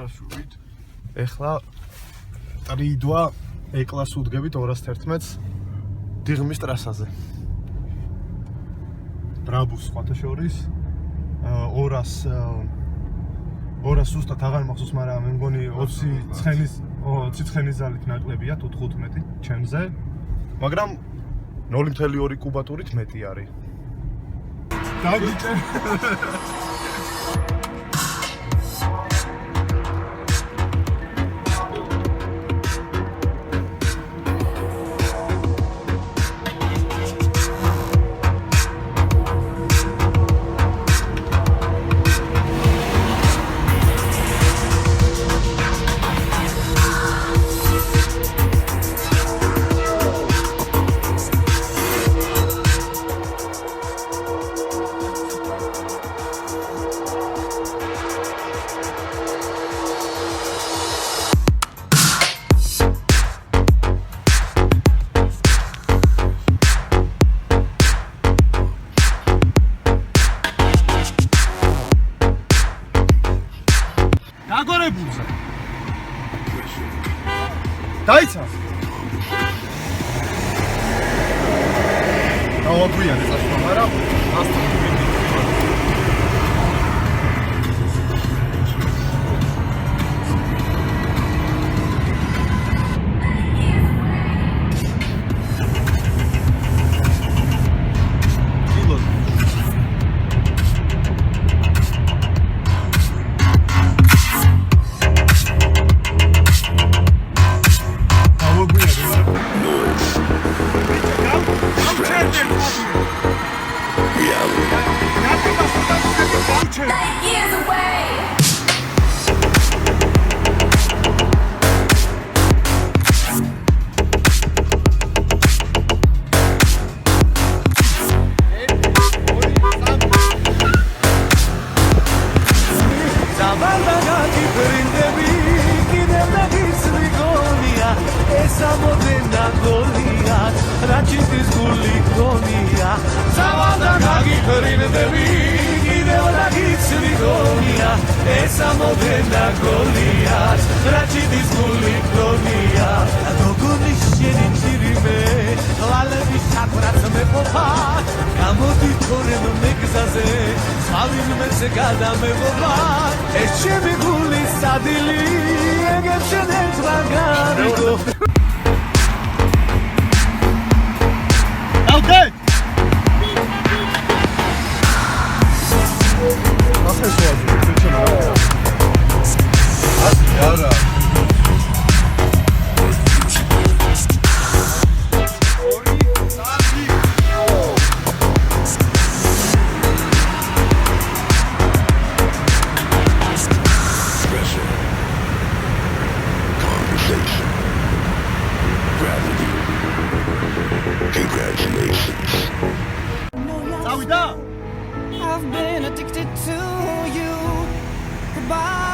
დაშურით. ეხლა ტრიდვა ეკლას უდგებით 211-ს დიღმის ტრასაზე. ბრაბუს სხვათა შორის 200 სუსტად აღარ მახსოვს, მაგრამ მე მგონი 20 ცხენის ზალით ნაკლებია თუ 15 ჩემზე. მაგრამ 0.2 კუბატურით მეტი არის. დაგიწე. დაგორებულზე. დაიცა. დავაგვიანე წასვლა, მაგრამ ასწავლე. I've been addicted to you. Goodbye.